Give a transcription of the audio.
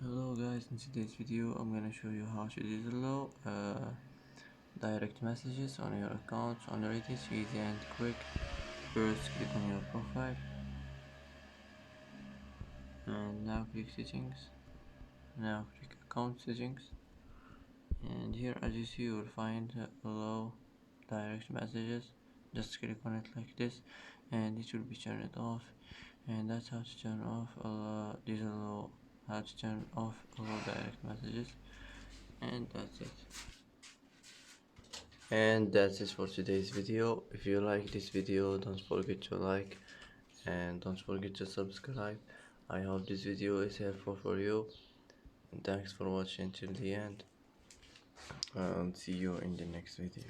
Hello guys, in today's video I'm gonna show you how to disallow direct messages on your account on Reddit. Easy and quick. First click on your profile and now click settings. Now click account settings, and here as you see you will find allow direct messages. Just click on it like this and it will be turned off, and that's how to turn off disallow, how to turn off allow direct messages. And that's it for today's video. If you like this video, don't forget to like and don't forget to subscribe. I hope this video is helpful for you, and thanks for watching till the end, and see you in the next video.